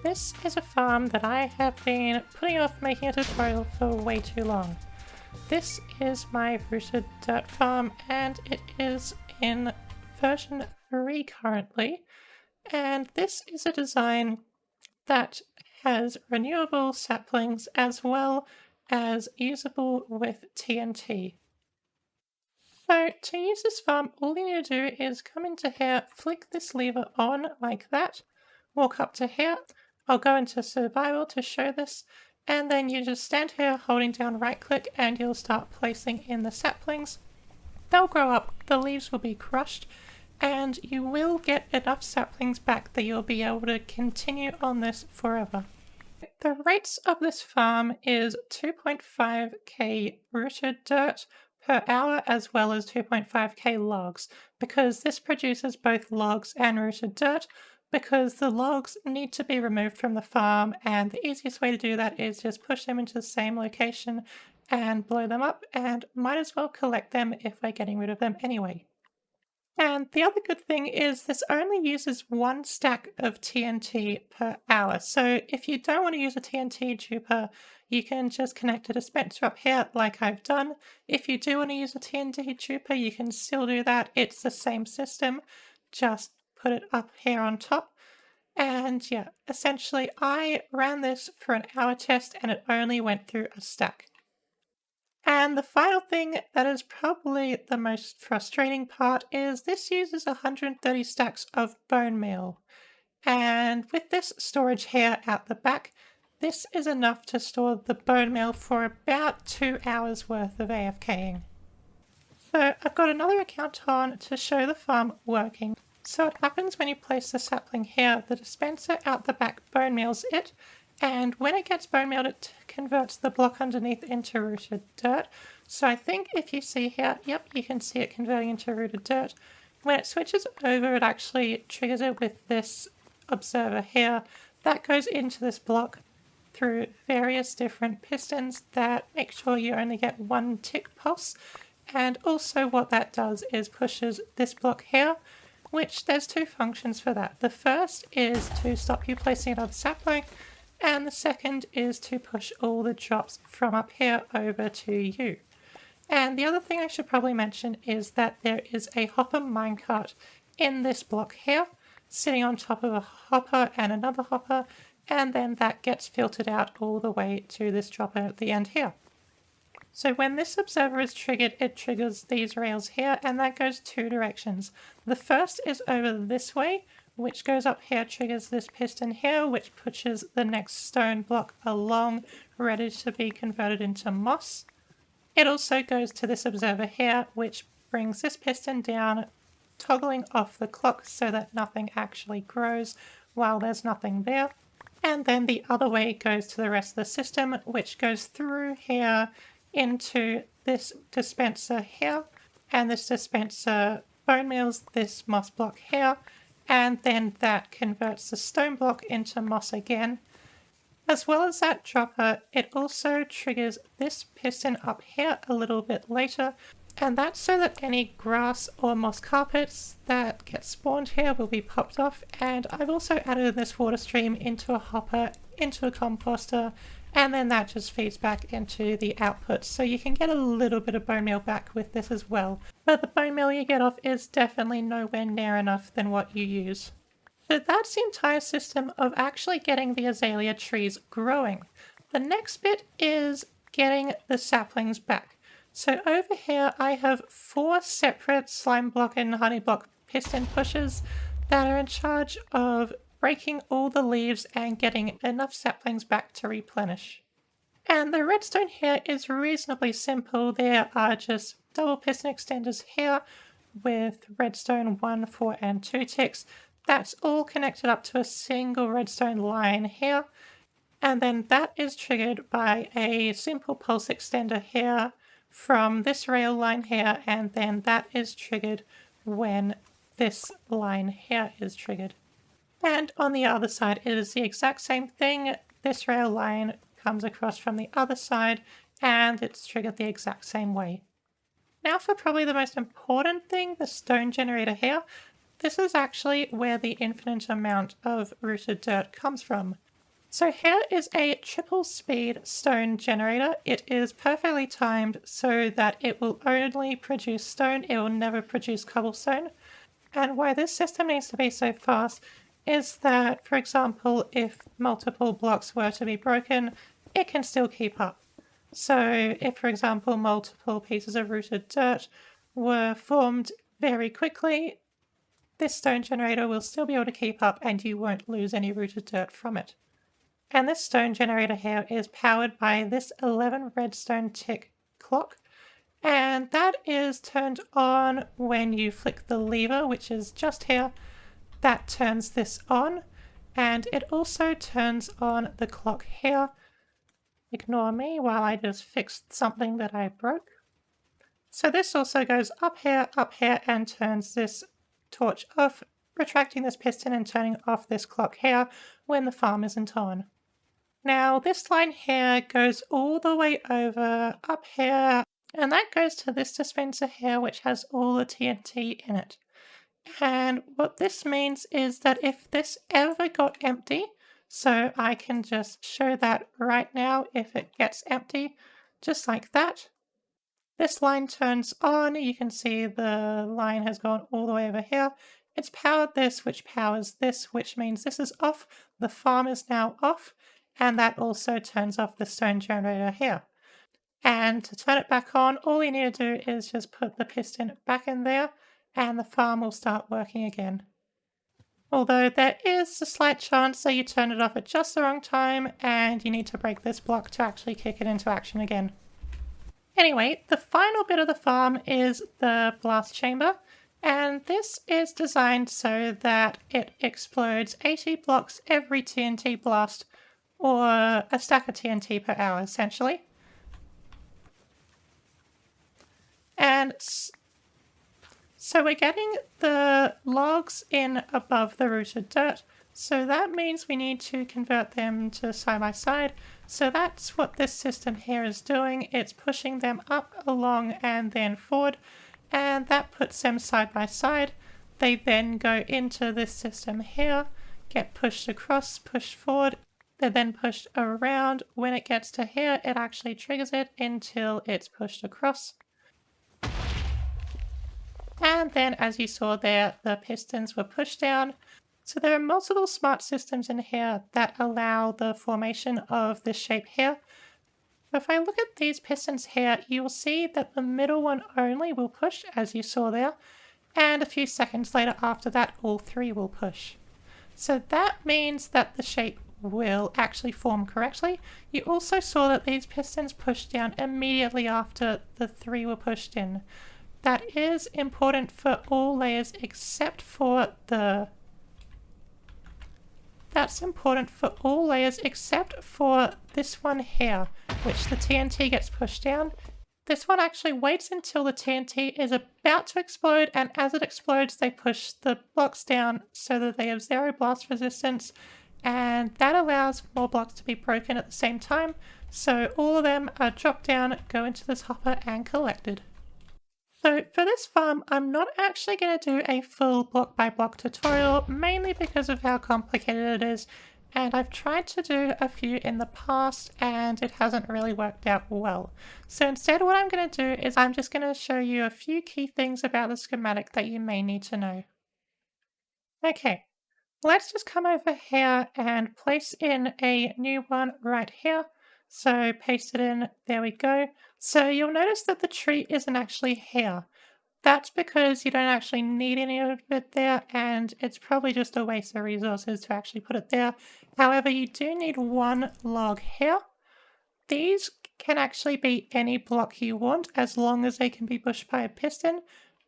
This is a farm that I have been putting off making a tutorial for way too long. This is my rooted dirt farm and it is in version 3 currently, and this is a design that has renewable saplings as well as usable with TNT. So to use this farm, all you need to do is come into here, flick this lever on like that, walk up to here. I'll go into survival to show this, and then you just stand here holding down right click and you'll start placing in the saplings. They'll grow up, the leaves will be crushed, and you will get enough saplings back that you'll be able to continue on this forever. The rates of this farm is 2.5k rooted dirt per hour as well as 2.5k logs, because this produces both logs and rooted dirt, because the logs need to be removed from the farm, and the easiest way to do that is just push them into the same location and blow them up, and might as well collect them if we're getting rid of them anyway. And the other good thing is this only uses 1 stack of TNT per hour. So if you don't want to use a TNT duper, you can just connect a dispenser up here like I've done. If you do want to use a TNT duper, you can still do that. It's the same system, just put it up here on top. And yeah, essentially I ran this for an hour test and it only went through a stack. And the final thing that is probably the most frustrating part is this uses 130 stacks of bone meal. And with this storage here out the back, this is enough to store the bone meal for about 2 hours worth of AFKing. So I've got another account on to show the farm working. So it happens when you place the sapling here, the dispenser out the back bone meals it, and when it gets bone mealed, it converts the block underneath into rooted dirt. So I think if you see here, yep, you can see it converting into rooted dirt. When it switches over, it actually triggers it with this observer here. That goes into this block through various different pistons that make sure you only get 1 tick pulse. And also what that does is pushes this block here, which there's 2 functions for that. The first is to stop you placing another sapling, and the second is to push all the drops from up here over to you. And the other thing I should probably mention is that there is a hopper minecart in this block here, sitting on top of a hopper and another hopper, and then that gets filtered out all the way to this dropper at the end here. So when this observer is triggered, it triggers these rails here, and that goes 2 directions. The first is over this way, which goes up here, triggers this piston here, which pushes the next stone block along, ready to be converted into moss. It also goes to this observer here, which brings this piston down, toggling off the clock so that nothing actually grows while there's nothing there. And then the other way goes to the rest of the system, which goes through here into this dispenser here, and this dispenser bone meals this moss block here, and then that converts the stone block into moss again. As well as that dropper, it also triggers this piston up here a little bit later, and that's so that any grass or moss carpets that get spawned here will be popped off. And I've also added this water stream into a hopper, into a composter, and then that just feeds back into the output. So you can get a little bit of bone meal back with this as well. But the bone meal you get off is definitely nowhere near enough than what you use. So that's the entire system of actually getting the azalea trees growing. The next bit is getting the saplings back. So over here I have 4 separate slime block and honey block piston pushers that are in charge of breaking all the leaves and getting enough saplings back to replenish. And the redstone here is reasonably simple. There are just double piston extenders here with redstone 1, 4 and 2 ticks. That's all connected up to a single redstone line here. And then that is triggered by a simple pulse extender here from this rail line here, and then that is triggered when this line here is triggered. And on the other side, it is the exact same thing. This rail line comes across from the other side, and it's triggered the exact same way. Now for probably the most important thing, the stone generator here. This is actually where the infinite amount of rooted dirt comes from. So here is a triple speed stone generator. It is perfectly timed so that it will only produce stone, it will never produce cobblestone. And why this system needs to be so fast is that, for example, if multiple blocks were to be broken, it can still keep up. So if, for example, multiple pieces of rooted dirt were formed very quickly, this stone generator will still be able to keep up and you won't lose any rooted dirt from it. And this stone generator here is powered by this 11 redstone tick clock. And that is turned on when you flick the lever, which is just here. That turns this on. And it also turns on the clock here. Ignore me while I just fixed something that I broke. So this also goes up here, and turns this torch off, retracting this piston and turning off this clock here when the farm isn't on. Now this line here goes all the way over up here, and that goes to this dispenser here, which has all the TNT in it. And what this means is that if this ever got empty, so I can just show that right now if it gets empty, just like that. This line turns on, you can see the line has gone all the way over here. It's powered this, which powers this, which means this is off, the farm is now off, and that also turns off the stone generator here. And to turn it back on, all you need to do is just put the piston back in there, and the farm will start working again. Although there is a slight chance that you turn it off at just the wrong time, and you need to break this block to actually kick it into action again. Anyway, the final bit of the farm is the blast chamber, and this is designed so that it explodes 80 blocks every TNT blast, or a stack of TNT per hour, essentially. And so we're getting the logs in above the rooted dirt, so that means we need to convert them to side by side. So that's what this system here is doing. It's pushing them up, along, and then forward, and that puts them side by side. They then go into this system here, get pushed across, pushed forward. They're then pushed around. When it gets to here, it actually triggers it until it's pushed across. And then, as you saw there, the pistons were pushed down. So there are multiple smart systems in here that allow the formation of this shape here. If I look at these pistons here, you will see that the middle one only will push, as you saw there, and a few seconds later after that, all three will push. So that means that the shape will actually form correctly. You also saw that these pistons pushed down immediately after the three were pushed in. That is important for all layers except for the... That's important for all layers except for this one here, which the TNT gets pushed down. This one actually waits until the TNT is about to explode, and as it explodes, they push the blocks down so that they have 0 blast resistance, and that allows more blocks to be broken at the same time, so all of them are dropped down, go into this hopper, and collected. So for this farm, I'm not actually going to do a full block by block tutorial, mainly because of how complicated it is, and I've tried to do a few in the past and it hasn't really worked out well. So instead what I'm going to do is I'm just going to show you a few key things about the schematic that you may need to know. Okay, let's just come over here and place in a new one right here. So paste it in, there we go. So you'll notice that the tree isn't actually here. That's because you don't actually need any of it there, and it's probably just a waste of resources to actually put it there. However, you do need one log here. These can actually be any block you want, as long as they can be pushed by a piston,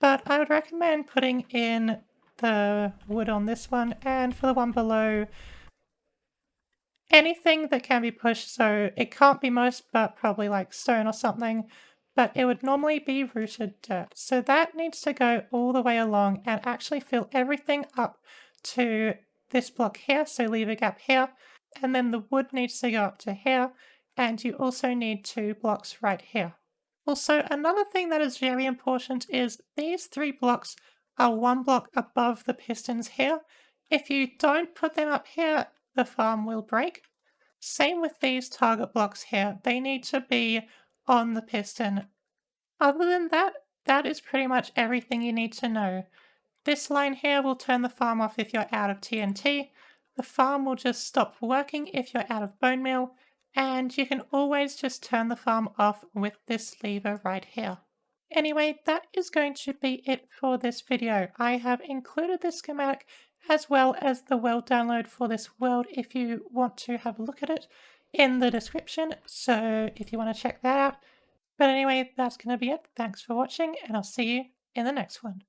but I would recommend putting in the wood on this one, and for the one below, anything that can be pushed, so it can't be most, but probably like stone or something, but it would normally be rooted dirt. So that needs to go all the way along and actually fill everything up to this block here, so leave a gap here, and then the wood needs to go up to here, and you also need 2 blocks right here. Also, another thing that is very important is these 3 blocks are 1 block above the pistons here. If you don't put them up here, the farm will break. Same with these target blocks here. They need to be on the piston. Other than that, that is pretty much everything you need to know. This line here will turn the farm off if you're out of TNT. The farm will just stop working if you're out of bone meal, and you can always just turn the farm off with this lever right here. Anyway, that is going to be it for this video. I have included the schematic as well as the world download for this world if you want to have a look at it in the description, so if you want to check that out. But anyway, that's going to be it. Thanks for watching, and I'll see you in the next one.